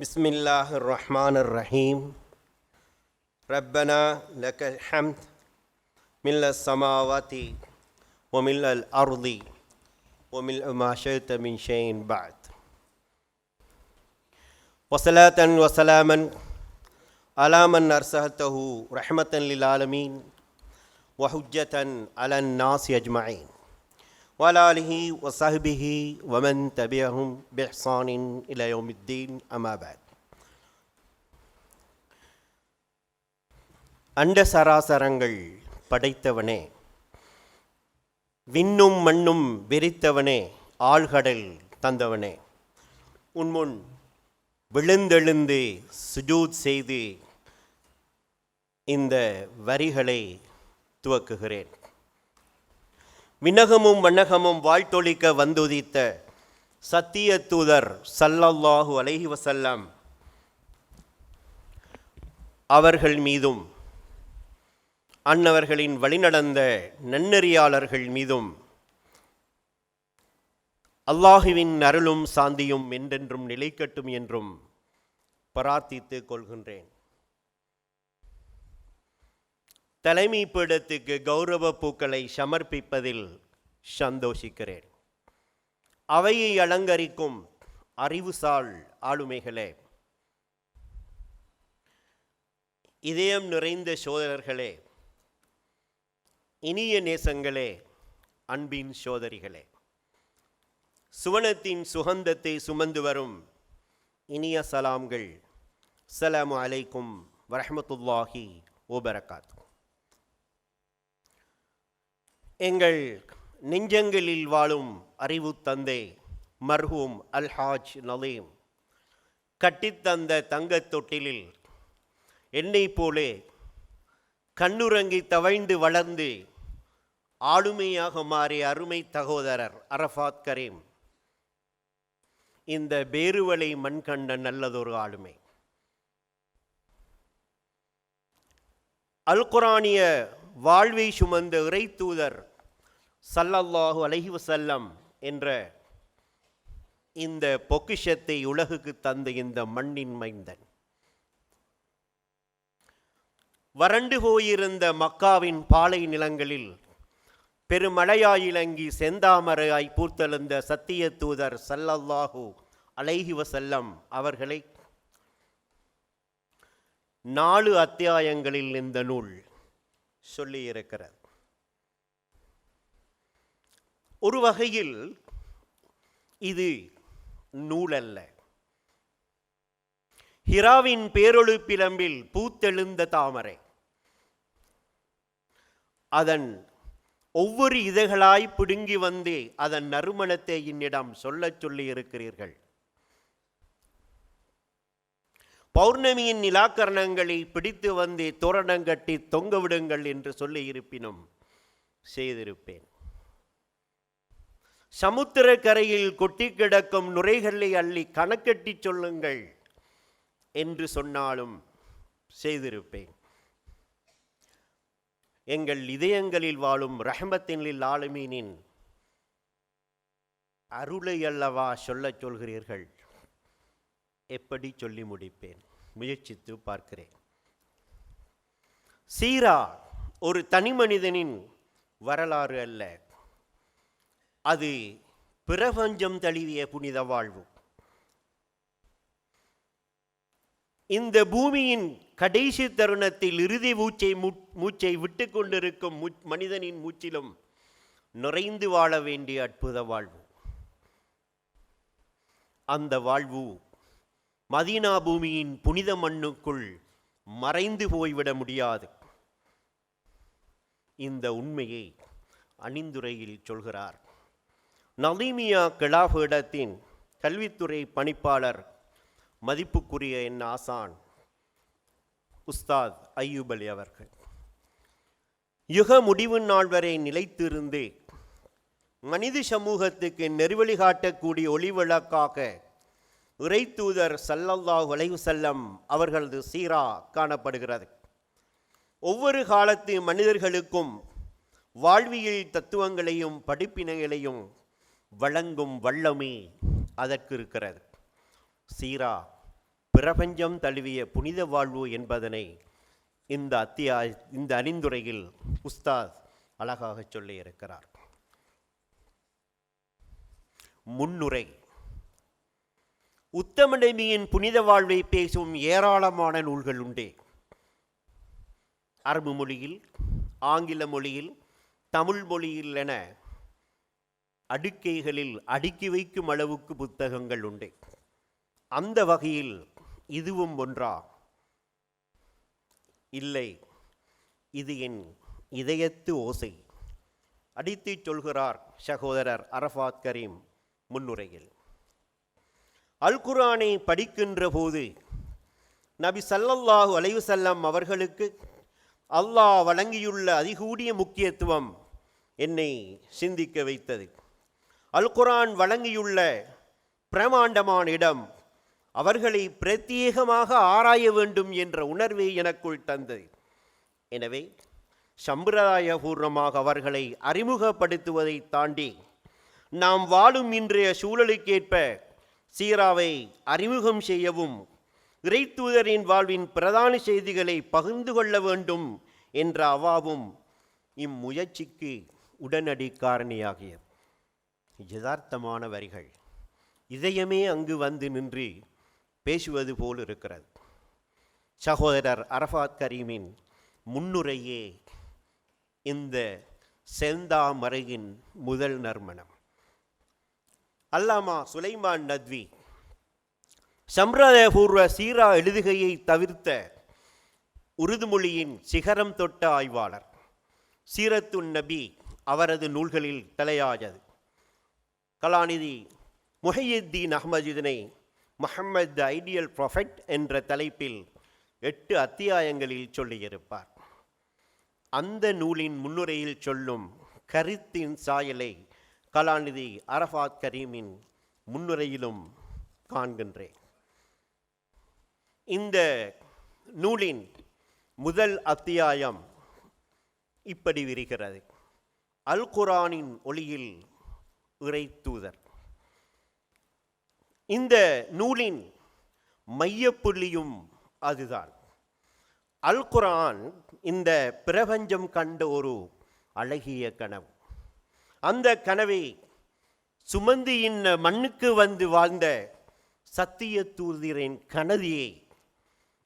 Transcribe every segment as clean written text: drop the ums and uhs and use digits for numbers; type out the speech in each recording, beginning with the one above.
பிஸ்மில்லாஹிர்ரஹ்மானிர்ரஹீம். ரப்பனா லக்கல் ஹம்த் மில்லஸ் ஸமாவாதி வ மில்லல் அர்தி வ மில்அ மா ஷி'த மின் ஷைஇன் பஅத். வஸலாத்தன் வஸலாமன் அலா மன் அர்ஸல்தஹு ரஹ்மத்தன் லில் ஆலமீன் வ ஹுஜ்ஜத்தன் அலன் நாஸி அஜ்மஈன் வ அலா ஆலிஹி வ ஸஹ்பிஹி வ மன் தபிஅஹும் பிஹ்ஸானின் இலா யௌமித்தீன். அம்மா பஅத். அண்ட சராசரங்கள் படைத்தவனே, விண்ணும் மண்ணும் விரித்தவனே, ஆழ்கடல் தந்தவனே, உன்முன் விழுந்தெழுந்து சுஜூத் செய்து இந்த வரிகளை துவக்குகிறேன். விண்ணகமும் மண்ணகமும் வாழ்த்தொழிக்க வந்துதித்த சத்திய தூதர் ஸல்லல்லாஹு அலைஹி வஸல்லம் அவர்கள் மீதும் அன்னவர்களின் வழிநடந்த நன்னெறியாளர்கள் மீதும் அல்லாஹுவின் அருளும் சாந்தியும் என்றென்றும் நிலைக்கட்டும் என்றும் பிரார்த்தித்து கொள்கின்றேன். தலைமை பீடத்துக்கு கௌரவ பூக்களை சமர்ப்பிப்பதில் சந்தோஷிக்கிறேன். அவையை அலங்கரிக்கும் அறிவுசால் ஆளுமைகளே, இதயம் நிறைந்த சோதரர்களே, இனிய நேசங்களே, அன்பின் சோதரிகளே, சுவனத்தின் சுகந்தத்தை சுமந்து வரும் இனிய சலாம்கள். அஸ்ஸலாமு அலைக்கும் வரஹ்மத்துல்லாஹி வபரகாத்துஹு. எங்கள் நெஞ்சங்களில் வாழும் அறிவு தந்தை மர்ஹூம் அல்ஹாஜ் நலீம் கட்டித்தந்த தங்கத் தொட்டிலில் என்னை போலே கண்ணுறங்கி தவழ்ந்து வளர்ந்து ஆளுமையாக மாறிய அருமை சகோதரர் அரஃபாத் கரீம் இந்த பேருவளை மண் கண்ட நல்லதொரு ஆளுமை. அல் குர்ஆனிய வாழ்வை சுமந்த இறை தூதர் ஸல்லல்லாஹு அலைஹி வஸல்லம் என்ற இந்த பொக்கிஷத்தை உலகுக்கு தந்த இந்த மண்ணின் மைந்தன், வறண்டு போயிருந்த மக்காவின் பாலை நிலங்களில் பெருமழையாயிலங்கி செந்தாமரையாய் பூத்தெழுந்த சத்திய தூதர் ஸல்லல்லாஹு அலைஹி வஸல்லம் அவர்களை 4 அத்தியாயங்களில் இந்த நூல் சொல்லியிருக்கிறது. ஒரு வகையில் இது நூலல்ல, ஹிராவின் பேரொளி பிளம்பில் பூத்தெழுந்த தாமரை. அதன் ஒவ்வொரு இதழ்களாய் பிடுங்கி வந்து அதன் நறுமணத்தை என்னிடம் சொல்லச் சொல்லி இருக்கிறீர்கள். பௌர்ணமியின் நிலாக்கரணங்களை பிடித்து வந்து தோரணங்கட்டி தொங்க விடுங்கள் என்று சொல்லி இருப்பினும் செய்திருப்பேன். சமுத்திர கரையில் கொட்டி கிடக்கும் நுரைகளை அள்ளி கணக்கட்டி சொல்லுங்கள் என்று சொன்னாலும் செய்திருப்பேன். எங்கள் இதயங்களில் வாழும் ரஹ்மத்தின் லில் ஆலமீனின் அருளை அல்லவா சொல்லச் சொல்கிறீர்கள். எப்படி சொல்லி முடிப்பேன்? முயற்சித்து பார்க்கிறேன். சீரா ஒரு தனி மனிதனின் வரலாறு அல்ல, அது பிரபஞ்சம் தழுவிய புனித வாழ்வு. இந்த பூமியின் கடைசி தருணத்தில் இறுதி மூச்சை விட்டு கொண்டிருக்கும் மனிதனின் மூச்சிலும் நிறைந்து வாழ வேண்டிய அற்புத வாழ்வு. அந்த வாழ்வு மதீனா பூமியின் புனித மண்ணுக்குள் மறைந்து போய்விட முடியாது. இந்த உண்மையை அணிந்துரையில் சொல்கிறார் நலீமியா கிலாஃபிடத்தின் கல்வித்துறை பணிப்பாளர், மதிப்புக்குரிய என் ஆசான் உஸ்தாத் அய்யூப் அலி அவர்கள். யுக முடிவு நாள் வரை நிலைத்திருந்து மனித சமூகத்துக்கு நெறிவழி காட்டக்கூடிய ஒளிவிளக்காக இறை தூதர் ஸல்லல்லாஹு அலைஹி வஸல்லம் அவர்களது சீரா காணப்படுகிறது. ஒவ்வொரு காலத்து மனிதர்களுக்கும் வாழ்வியல் தத்துவங்களையும் படிப்பினைகளையும் வழங்கும் வல்லமை அதற்கு இருக்கிறது. சீரா பிரபஞ்சம் தழுவிய புனித வாழ்வு என்பதனை இந்த அணிந்துரையில் உஸ்தாத் அழகாக சொல்லியிருக்கிறார். முன்னுரை. உத்தம நபியின் புனித வாழ்வை பேசும் ஏராளமான நூல்கள் உண்டு. அரபு மொழியில், ஆங்கில மொழியில், தமிழ் மொழியில் என அடுக்கைகளில் அடுக்கி வைக்கும் அளவுக்கு புத்தகங்கள் உண்டு. அந்த வகையில் இதுவும் ஒன்றா? இல்லை, இது என் இதயத்து ஓசை. அடித்துச் சொல்கிறார் சகோதரர் அரஃபாத் கரீம் முன்னுரையில். அல் குர்ஆனை படிக்கின்ற போது நபி ஸல்லல்லாஹு அலைஹி வஸல்லம் அவர்களுக்கு அல்லாஹ் வழங்கியுள்ள அதிகூடிய முக்கியத்துவம் என்னை சிந்திக்க வைத்தது. அல் குர்ஆன் வழங்கியுள்ள பிரமாண்டமான இடம் அவர்களை பிரத்யேகமாக ஆராய வேண்டும் என்ற உணர்வை எனக்குள் தந்தது. எனவே சம்பிரதாயபூர்வமாக அவர்களை அறிமுகப்படுத்துவதை தாண்டி நாம் வாழும் இன்றைய சூழலுக்கேற்ப சீராவை அறிமுகம் செய்யவும் இறைத்தூதரின் வாழ்வின் பிரதான செய்திகளை பகிர்ந்து கொள்ள வேண்டும் என்ற அவாவும் இம்முயற்சிக்கு உடனடி காரணியாகிய யதார்த்தமான வரிகள். இதயமே அங்கு வந்து நின்று பேசுவது போல் இருக்கிறது. சகோதரர் அரஃபாத் கரீமின் முன்னுரையே இந்த செந்தாமரையின் முதல் நறுமணம். அல்லாமா சுலைமான் நத்வி சம்பிரதாயபூர்வ சீரா எழுதுகையை தவிர்த்த உருது மொழியின் சிகரம் தொட்ட ஆய்வாளர். சீரத்துன் நபி அவரது நூல்களில் தலையாயது. கலாநிதி முஹையுத்தீன் அஹ்மத் இதனை முஹம்மது த ஐடியல் ப்ரொஃபெட் என்ற தலைப்பில் 8 அத்தியாயங்களில் சொல்லியிருப்பார். அந்த நூலின் முன்னுரையில் சொல்லும் கருத்தின் சாயலை கலாநிதி அரஃபாத் கரீமின் முன்னுரையிலும் காண்கின்றேன். இந்த நூலின் முதல் அத்தியாயம் இப்படி விரிகிறது: அல் குர்ஆனின் ஒளியில் இறைத்தூதர். இந்த நூலின் மையப்புள்ளியும் அதுதான். அல் குர்ஆன் இந்த பிரபஞ்சம் கண்ட ஒரு அழகிய கனவு. அந்த கனவை சுமந்து இன்ன மண்ணுக்கு வந்து வாழ்ந்த சத்திய தூதரின் கனதியை,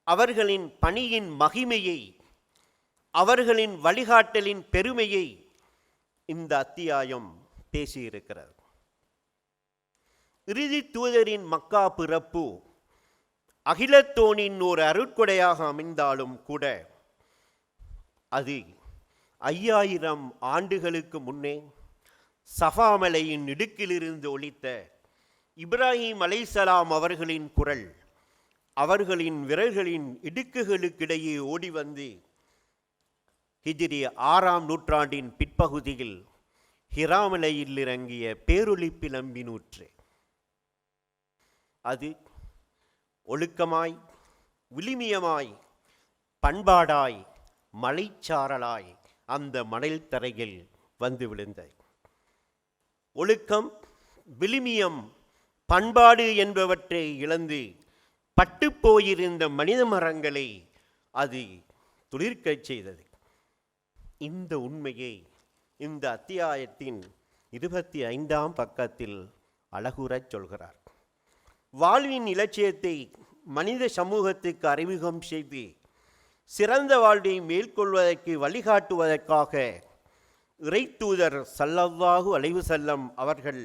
அவர்களின் பணியின் மகிமையை, அவர்களின் வழிகாட்டலின் பெருமையை இந்த அத்தியாயம் பேசியிருக்கிறது. இறுதி தூதரின் மக்கா பிறப்பு அகிலத்தோனின் ஒரு அருட்கொடையாக அமைந்தாலும் கூட அது 5000 ஆண்டுகளுக்கு முன்னே சஃபா மலையின் இடுக்கிலிருந்து ஒலித்த இப்ராஹிம் அலைஹிஸ்ஸலாம் அவர்களின் குரல் அவர்களின் விரல்களின் இடுக்குகளுக்கிடையே ஓடி வந்து ஹிஜ்ரி 6ஆம் நூற்றாண்டின் பிற்பகுதியில் ஹிராமலையில் இறங்கிய பேரொளி பிளம்பினூற்று. அது ஒழுக்கமாய், விழுமியமாய், பண்பாடாய், மலைச்சாரலாய் அந்த மணல் தரையில் வந்து விழுந்தது. ஒழுக்கம், விழுமியம், பண்பாடு என்பவற்றை இழந்து பட்டுப்போயிருந்த மனித மரங்களை அது துளிர்க்கச் செய்தது. இந்த உண்மையை இந்த அத்தியாயத்தின் 25ஆம் பக்கத்தில் அழகுறச் சொல்கிறார். வாழ்வின் இலட்சியத்தை மனித சமூகத்துக்கு அறிமுகம் செய்து சிறந்த வாழ்வை மேற்கொள்வதற்கு வழிகாட்டுவதற்காக இறைத்தூதர் ஸல்லல்லாஹு அலைஹி வஸல்லம் அவர்கள்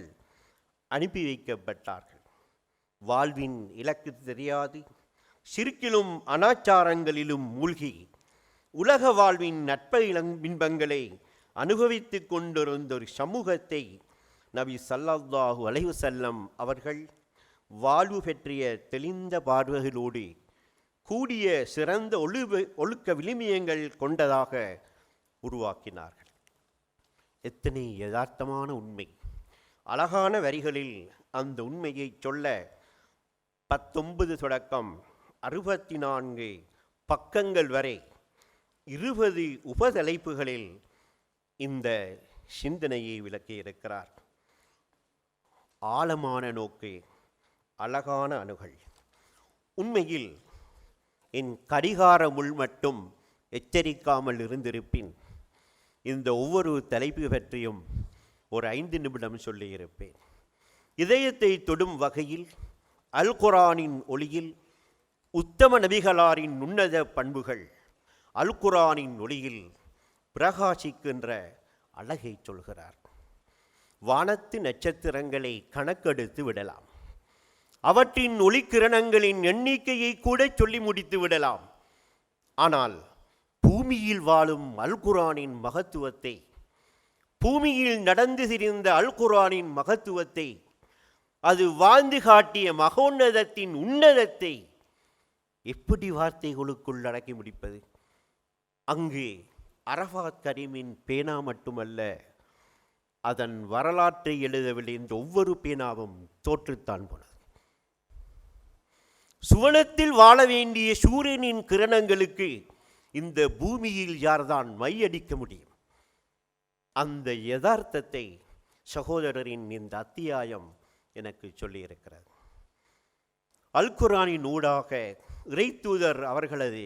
அனுப்பி வைக்கப்பட்டார்கள். வாழ்வின் இலக்கு தெரியாது சிறுக்கிலும் அனாச்சாரங்களிலும் மூழ்கி உலக வாழ்வின் நட்ப இன்பங்களை அனுபவித்து கொண்டிருந்த ஒரு சமூகத்தை நபி ஸல்லல்லாஹு அலைஹி வஸல்லம் அவர்கள் வாழ்வு பற்றிய தெளிந்த பார்வைகளோடு கூடிய சிறந்த ஒழுக்க விழுமியங்கள் கொண்டதாக உருவாக்கினார்கள். எத்தனை யதார்த்தமான உண்மை! அழகான வரிகளில் அந்த உண்மையை சொல்ல 19 தொடக்கம் 64 பக்கங்கள் வரை 20 உபதலைப்புகளில் இந்த சிந்தனையை விளக்கியிருக்கிறார். ஆழமான நோக்கு, அழகான அணுகல். உண்மையில் என் கடிகார முள் மட்டும் எச்சரிக்காமல் இருந்திருப்பின் இந்த ஒவ்வொரு தலைப்பு பற்றியும் ஒரு 5 நிமிடம் சொல்லியிருப்பேன். இதயத்தை தொடும் வகையில் அல் குர்ஆனின் ஒளியில் உத்தம நபிகளாரின் உன்னத பண்புகள் அல் குர்ஆனின் ஒளியில் பிரகாசிக்கின்ற அழகை சொல்கிறார். வானத்து நட்சத்திரங்களை கணக்கெடுத்து விடலாம், அவற்றின் ஒளிக்கிரணங்களின் எண்ணிக்கையை கூட சொல்லி முடித்து விடலாம். ஆனால் பூமியில் வாழும் அல் குர்ஆனின் மகத்துவத்தை, பூமியில் நடந்து திரிந்த அல் குர்ஆனின் மகத்துவத்தை, அது வாழ்ந்து காட்டிய மகோன்னதத்தின் உன்னதத்தை எப்படி வார்த்தைகளுக்குள் அடக்கி முடிப்பது? அங்கு அரஃபாத் கரீமின் பேனா மட்டுமல்ல, அதன் வரலாற்றை எழுதவில்லை என்ற ஒவ்வொரு பேனாவும் தோற்றுத்தான் போனது. சுவனத்தில் வாழ வேண்டிய சூரியனின் கிரணங்களுக்கு இந்த பூமியில் யார்தான் மையடிக்க முடியும்? அந்த யதார்த்தத்தை சகோதரரின் இந்த அத்தியாயம் எனக்கு சொல்லியிருக்கிறது. அல் குர்ஆனின் ஊடாக இறைத்தூதர் அவர்களது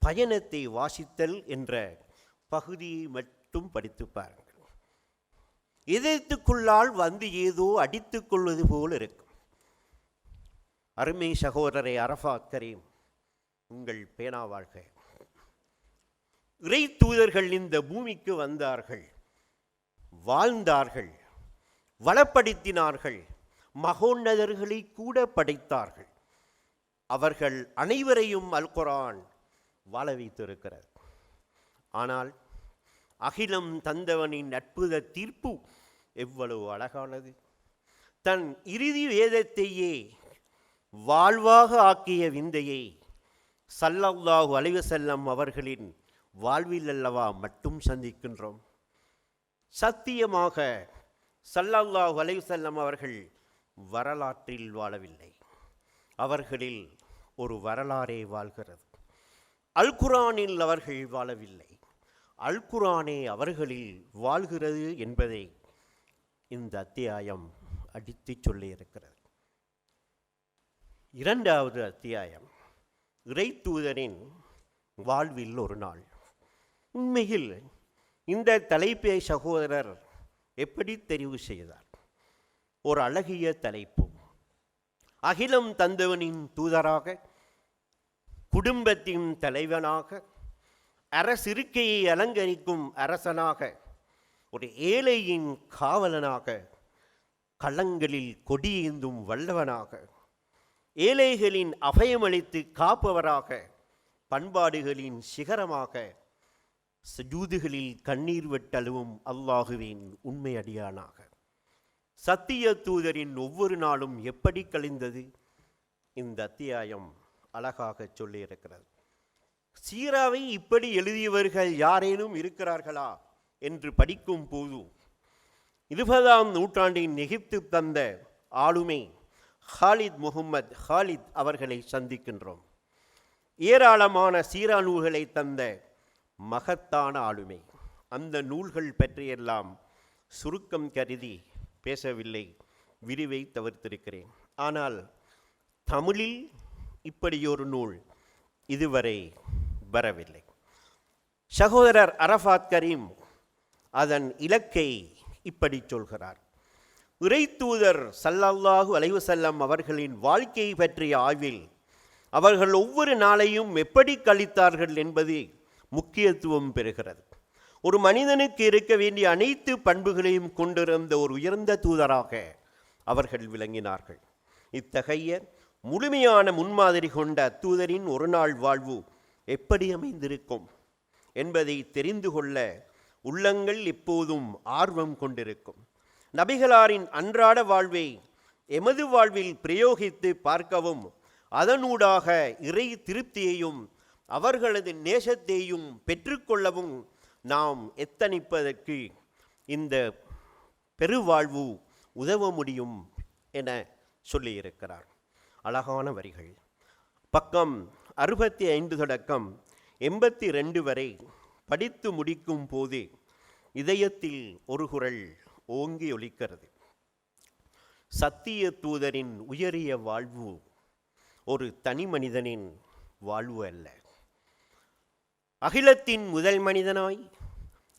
பயணத்தை வாசித்தல் என்ற பகுதியை மட்டும் படித்து பாருங்கள். இதயத்துக்குள்ளால் வந்து ஏதோ அடித்துக் கொள்வது போல் இருக்கும். அருமை சகோதரரை அரஃபாத் கரீம், உங்கள் பேனா வாழ்க. இறை தூதர்கள் இந்த பூமிக்கு வந்தார்கள், வாழ்ந்தார்கள், வளப்படுத்தினார்கள், மகோன்னதர்களை கூட படைத்தார்கள். அவர்கள் அனைவரையும் அல் குர்ஆன் வாழ வைத்திருக்கிறது. ஆனால் அகிலம் தந்தவனின் அற்புத தீர்ப்பு எவ்வளவு அழகானது! தன் இறுதி வேதத்தையே வாழ்வாக ஆக்கிய விந்தையை ஸல்லல்லாஹு அலைஹி வஸல்லம் அவர்களின் வாழ்வில் அல்லவா மட்டும் சந்திக்கின்றோம். சத்தியமாக ஸல்லல்லாஹு அலைஹி வஸல்லம் அவர்கள் வரலாற்றில் வாழவில்லை, அவர்களில் ஒரு வரலாறே வாழ்கிறது. அல் குர்ஆனில் அவர்கள் வாழவில்லை, அல் குர்ஆனே அவர்களில் வாழ்கிறது என்பதை இந்த அத்தியாயம் அடித்து சொல்லியிருக்கிறது. 2வது அத்தியாயம் இறை தூதரின் வாழ்வில் ஒரு நாள். உண்மையில் இந்த தலைப்பை சகோதரர் எப்படி தெரிவு செய்தார்? ஒரு அழகிய தலைப்பு. அகிலம் தந்தவனின் தூதராக, குடும்பத்தின் தலைவனாக, அரசிருக்கையை அலங்கரிக்கும் அரசனாக, ஒரு ஏழையின் காவலனாக, களங்களில் கொடியேந்தும் வல்லவனாக, ஏழைகளின் அபயமளித்து காப்பவராக, பண்பாடுகளின் சிகரமாக, சுஜூதுகளில் கண்ணீர் வெட்டழுவும் அல்லாஹுவின் உண்மை அடியானாக. சத்திய தூதரின் ஒவ்வொரு நாளும் எப்படி கழிந்தது? இந்த அத்தியாயம் அழகாக சொல்லியிருக்கிறது. சீராவை இப்படி எழுதியவர்கள் யாரேனும் இருக்கிறார்களா என்று படிக்கும் போது 20ஆம் நூற்றாண்டின் எகிப்து தந்த ஆளுமை ஹாலித் முகமது ஹாலித் அவர்களை சந்திக்கின்றோம். ஏராளமான சீரா நூல்களை தந்த மகத்தான ஆளுமை. அந்த நூல்கள் பற்றியெல்லாம் சுருக்கம் கருதி பேசவில்லை, விரிவை தவிர்த்திருக்கிறேன். ஆனால் தமிழில் இப்படியொரு நூல் இதுவரை வரவில்லை. சகோதரர் அரஃபாத் கரீம் அதன் இலக்கை இப்படி சொல்கிறார். இறை தூதர் ஸல்லல்லாஹு அலைஹி வஸல்லம் அவர்களின் வாழ்க்கை பற்றிய ஆய்வில் அவர்கள் ஒவ்வொரு நாளையும் எப்படி கழித்தார்கள் என்பது முக்கியத்துவம் பெறுகிறது. ஒரு மனிதனுக்கு இருக்க வேண்டிய அனைத்து பண்புகளையும் கொண்டிருந்த ஒரு உயர்ந்த தூதராக அவர்கள் விளங்கினார்கள். இத்தகைய முழுமையான முன்மாதிரி கொண்ட தூதரின் ஒரு நாள் வாழ்வு எப்படி அமைந்திருக்கும் என்பதை தெரிந்து கொள்ள உள்ளங்கள் எப்போதும் ஆர்வம் கொண்டிருக்கும். நபிகளாரின் அன்றாட வாழ்வை எமது வாழ்வில் பிரயோகித்து பார்க்கவும், அதனூடாக இறை திருப்தியையும் அவர்களது நேசத்தையும் பெற்றுக்கொள்ளவும் நாம் எத்தனிப்பதற்கு இந்த பெருவாழ்வு உதவ முடியும் என சொல்லியிருக்கிறார். அழகான வரிகள். பக்கம் 65 தொடக்கம் 82 வரை படித்து முடிக்கும் போது இதயத்தில் ஒரு குரல் ஓங்கி ஒலிக்கிறது. சத்திய தூதரின் உயரிய வாழ்வு ஒரு தனி மனிதனின் வாழ்வு அல்ல. அகிலத்தின் முதல் மனிதனாய்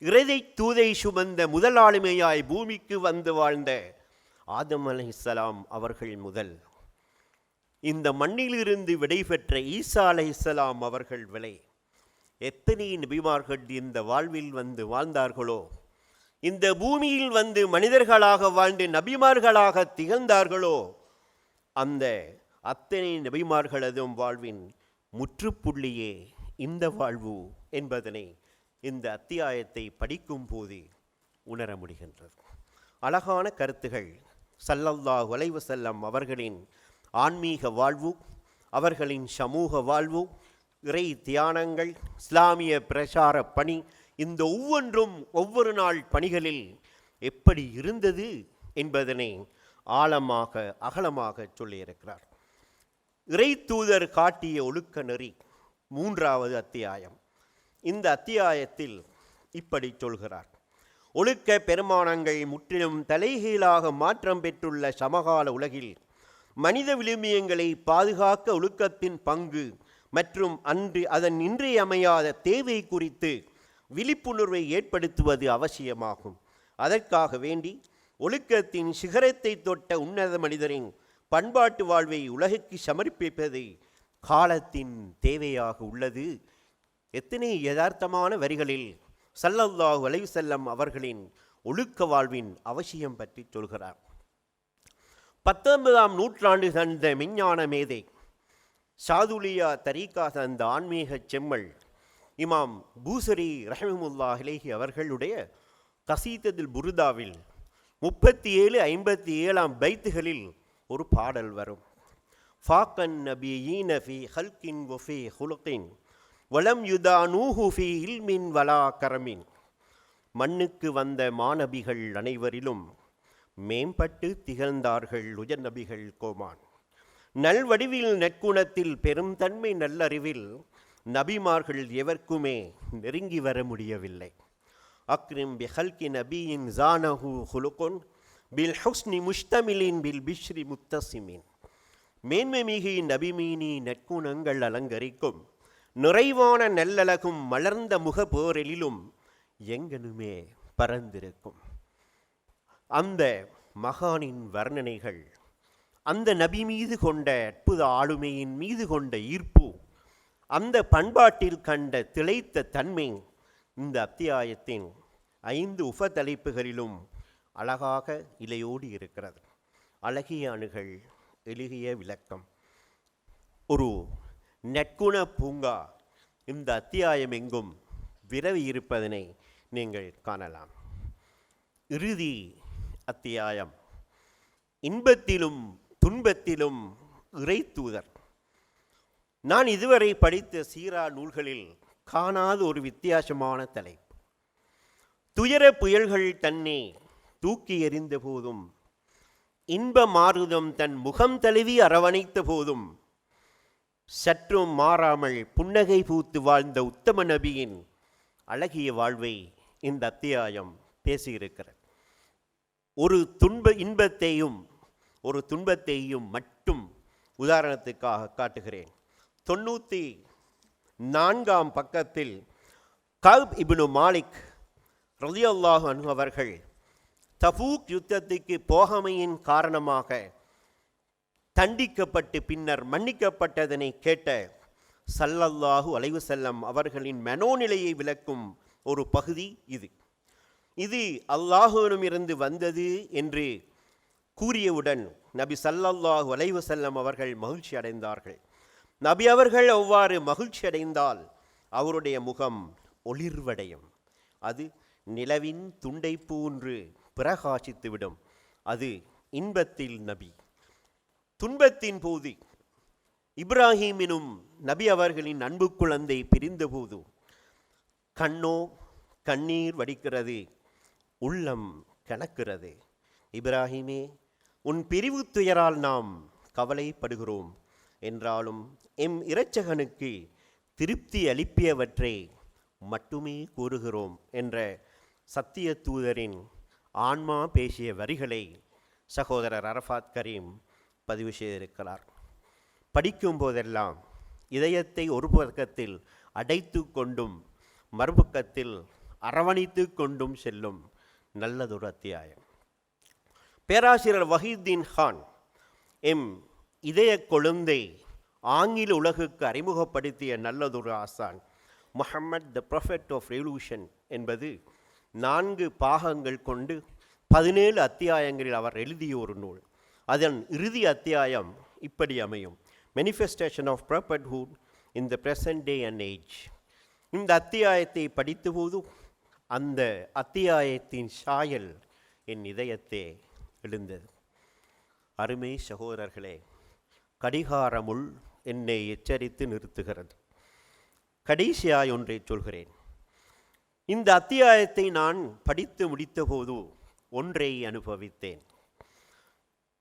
இறை தூதை சுமந்த முதல் ஆளுமையாய் பூமிக்கு வந்து வாழ்ந்த ஆதம் அலைஹிஸ்ஸலாம் அவர்கள் முதல் இந்த மண்ணிலிருந்து விடைபெற்ற ஈசா அலைஹிஸ்ஸலாம் அவர்கள் வரை எத்தனை நபிமார்கள் இந்த வாழ்வில் வந்து வாழ்ந்தார்களோ, இந்த பூமியில் வந்து மனிதர்களாக வாழ்ந்து நபிமார்களாக திகழ்ந்தார்களோ, அந்த அத்தனை நபிமார்களதும் வாழ்வின் முற்றுப்புள்ளியே இந்த வாழ்வு என்பதனை இந்த அத்தியாயத்தை படிக்கும் போது உணர முடிகின்றது. அழகான கருத்துகள் ஸல்லல்லாஹு அலைஹி வஸல்லம் அவர்களின் ஆன்மீக வாழ்வு, அவர்களின் சமூக வாழ்வு, இறை தியானங்கள், இஸ்லாமிய பிரச்சார பணி, இந்த ஒவ்வொன்றும் ஒவ்வொரு நாள் பணிகளில் எப்படி இருந்தது என்பதனை ஆழமாக அகலமாக சொல்லியிருக்கிறார். இறை தூதர் காட்டிய ஒழுக்க நெறி 3வது அத்தியாயம். இந்த அத்தியாயத்தில் இப்படி சொல்கிறார்: ஒழுக்க பெருமானங்கள் முற்றிலும் தலைகீழாக மாற்றம் பெற்றுள்ள சமகால உலகில் மனித விழுமியங்களை பாதுகாக்க ஒழுக்கத்தின் பங்கு மற்றும் அதன் இன்றியமையாத தேவை குறித்து விழிப்புணர்வை ஏற்படுத்துவது அவசியமாகும். அதற்காக வேண்டி ஒழுக்கத்தின் சிகரத்தை தொட்ட உன்னத மனிதரின் பண்பாட்டு வாழ்வை உலகுக்கு சமர்ப்பிப்பது காலத்தின் தேவையாக உள்ளது. எத்தனை யதார்த்தமான வரிகளில் ஸல்லல்லாஹு அலைஹி வஸல்லம் அவர்களின் ஒழுக்க வாழ்வின் அவசியம் பற்றி சொல்கிறார். 19ஆம் நூற்றாண்டு தந்த விஞ்ஞான மேதை ஷாதுலியா தரீகா தந்த ஆன்மீக செம்மல் இமாம் பூசரி ரஹ்மத்துல்லாஹி அலைஹி அவர்களுடைய கசீதத்துல் புர்தாவில் 37-57 பைத்துகளில் ஒரு பாடல் வரும். ஃபாக்கன் நபியீன ஃபீ ஹல்கின் வ ஃபீ ஹுலுகின் வலம் யுதானூஹு ஃபீ இல்மின் வலா கரமின். மண்ணுக்கு வந்த மாநபிகள் அனைவரிலும் மேம்பட்டு திகழ்ந்தார்கள் உயர் நபிகள் கோமான். நல்வடிவில் நற்குணத்தில் பெரும் தன்மை நல்லறிவில் நபிமார்கள் எவர்க்குமே நெருங்கி வர முடியவில்லை. அக்ரிம் பி ஹல்கி நபியின் ஜானஹு ஹுலுகுன் பில் ஹுஸ்னி முஷ்தமிலின் பில் பிஷ்ரி முத்தசிமின். மேன்மை மிகு நபிமீனி நற்குணங்கள் அலங்கரிக்கும் நிறைவான நல்லழகும் மலர்ந்த முக போரெலிலும் எங்கனுமே பறந்திருக்கும். அந்த மகானின் வர்ணனைகள், அந்த நபி மீது கொண்ட அற்புத ஆளுமையின் மீது கொண்ட ஈர்ப்பு, அந்த பண்பாட்டில் கண்ட திளைத்த தன்மை இந்த அத்தியாயத்தின் 5 உபதலைப்புகளிலும் அழகாக இலையோடு இருக்கிறது. அழகிய அணுகள், எளிய விளக்கம், ஒரு நற்குண பூங்கா இந்த அத்தியாயம் எங்கும் விரவி இருப்பதனை நீங்கள் காணலாம். இறுதி அத்தியாயம் இன்பத்திலும் துன்பத்திலும் இறை தூதர். நான் இதுவரை படித்த சீரா நூல்களில் காணாத ஒரு வித்தியாசமான தலைப்பு. துயர புயல்கள் தன்னை தூக்கி எறிந்த போதும், இன்ப மாருதம் தன் முகம் தழுவி அரவணைத்த போதும் சற்றும் மாறாமல் புன்னகை பூத்து வாழ்ந்த உத்தம நபியின் அழகிய வாழ்வை இந்த அத்தியாயம் பேசியிருக்கிறது. ஒரு இன்பத்தையும் ஒரு துன்பத்தையும் மட்டும் உதாரணத்துக்காக காட்டுகிறேன். 94ஆம் பக்கத்தில் கஅப் இப்னு மாலிக் ரலியல்லாஹு அன்ஹு அவர்கள் தபூக் யுத்தத்துக்கு போகாமையின் காரணமாக தண்டிக்கப்பட்டு பின்னர் மன்னிக்கப்பட்டதனை கேட்ட ஸல்லல்லாஹு அலைஹி வஸல்லம் அவர்களின் மனோநிலையை விளக்கும் ஒரு பகுதி இது. இது அல்லாஹ்விடமிருந்து வந்தது என்று கூறியவுடன் நபி ஸல்லல்லாஹு அலைஹி வஸல்லம் அவர்கள் மகிழ்ச்சி அடைந்தார்கள். நபி அவர்கள் அவ்வாறு மகிழ்ச்சி அடைந்தால் அவருடைய முகம் ஒளிர்வடையும். அது நிலவின் துண்டை போன்று பிரகாசித்துவிடும். அது இன்பத்தில் நபி. துன்பத்தின் போது இப்ராஹீமினும் நபி அவர்களின் அன்பு குழந்தை பிரிந்தபோது கண்ணீர் வடிக்கிறது, உள்ளம் கணக்கிறது. இப்ராஹீமே, உன் பிரிவு துயரால் நாம் கவலைப்படுகிறோம் என்றாலும் எம் இரட்சகனுக்கு திருப்தி அளிப்பியவற்றை மட்டுமே கூறுகிறோம் என்ற சத்திய தூதரின் ஆன்மா பேசிய வரிகளை சகோதரர் அரஃபாத் கரீம் பதிவு செய்திருக்கிறார். படிக்கும் போதெல்லாம் இதயத்தை ஒரு பக்கத்தில் அடைத்து கொண்டும் மறுபக்கத்தில் அரவணைத்து கொண்டும் செல்லும் நல்லதொரு அத்தியாயம். பேராசிரியர் வஹீதீன் கான் எம் இதய கொழுந்தை ஆங்கில உலகுக்கு அறிமுகப்படுத்திய நல்லதொரு ஆசான் முஹம்மத் த ப்ரொஃபெட் ஆஃப் ரெவல்யூஷன் என்பது 4 பாகங்கள் கொண்டு 17 அத்தியாயங்களில் அவர் எழுதிய ஒரு நூல். அதன் இறுதி அத்தியாயம் இப்படி அமையும்: manifestation of prophethood in the present day and age. இந்த அத்தியாயத்தை படித்தபோது அந்த அத்தியாயத்தின் சாயல் என் இதயத்தே எழுந்தது. அருமை சகோதரர்களே, கடிகாரமுள் என்னை எச்சரித்து நிறுத்துகிறது. கடைசியாய் ஒன்றை சொல்கிறேன். இந்த அத்தியாயத்தை நான் படித்து முடித்தபோது ஒன்றை அனுபவித்தேன்.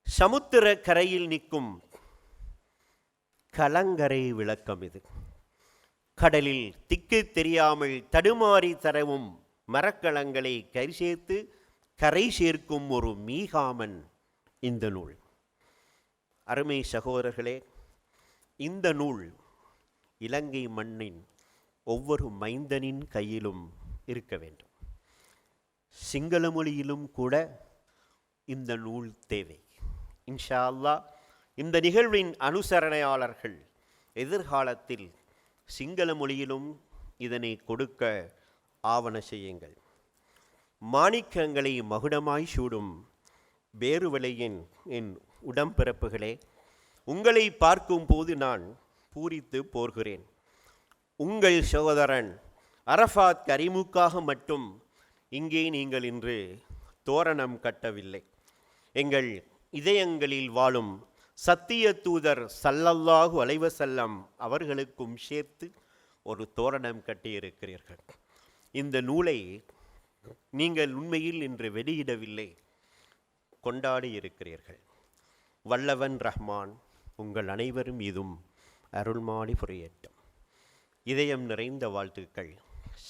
சமுத்திர கரையில் நிற்கும் கலங்கரை விளக்கம் இது. கடலில் திக்கு தெரியாமல் தடுமாறி தரவும் மரக்கலங்களை கரை சேர்க்கும் ஒரு மீகாமன் இந்த நூல். அருமை சகோதரர்களே, இந்த நூல் இலங்கை மண்ணின் ஒவ்வொரு மைந்தனின் கையிலும் இருக்க வேண்டும். சிங்கள மொழியிலும் கூட இந்த நூல் தேவை. இன்ஷா அல்லாஹ் இந்த நிகழ்வின் அனுசரணையாளர்கள் எதிர்காலத்தில் சிங்கள மொழியிலும் இதனை கொடுக்க ஆவண செய்யுங்கள். மாணிக்கங்களை மகுடமாய் சூடும் பேருவளையின் என் உடம்பிறப்புகளே, உங்களை பார்க்கும் போது நான் பூரித்து போர்கிறேன். உங்கள் சகோதரன் அரஃபாத் கரீமுக்காக மட்டும் இங்கே நீங்கள் இன்று தோரணம் கட்டவில்லை. எங்கள் இதயங்களில் வாழும் சத்திய தூதர் ஸல்லல்லாஹு அலைஹி வஸல்லம் அவர்களுக்கும் சேர்த்து ஒரு தோரணம் கட்டியிருக்கிறீர்கள். இந்த நூலை நீங்கள் உண்மையில் இன்று வெளியிடவில்லை, கொண்டாடி இருக்கிறீர்கள். வல்லவன் ரஹ்மான் உங்கள் அனைவரும் மீதும் அருள்மாடி புரியட்டும். இதயம் நிறைந்த வாழ்த்துக்கள்.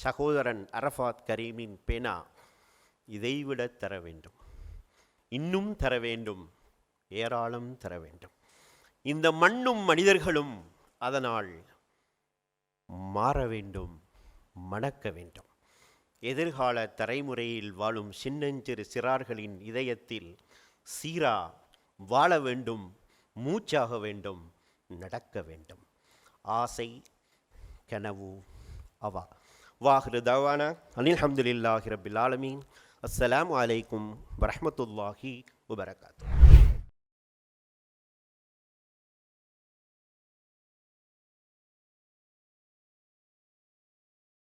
சகோதரன் அரஃபாத் கரீமின் பேனா இதைவிட தர வேண்டும், இன்னும் தர வேண்டும், ஏராளம் தர வேண்டும். இந்த மண்ணும் மனிதர்களும் அதனால் மாற வேண்டும், மணக்க வேண்டும். எதிர்கால தலைமுறையில் வாழும் சின்னஞ்சிறு சிறார்களின் இதயத்தில் சீரா வாழ வேண்டும், மூச்சாக வேண்டும், நடக்க வேண்டும். ஆசை, கனவு, அவா. வாஹிரு தவானா அனில் ஹம்துலில்லாஹி ரப்பில் ஆலமீன். அஸ்ஸலாமு அலைக்கும் வரஹ்மத்துல்லாஹி வபரகாத்துஹு.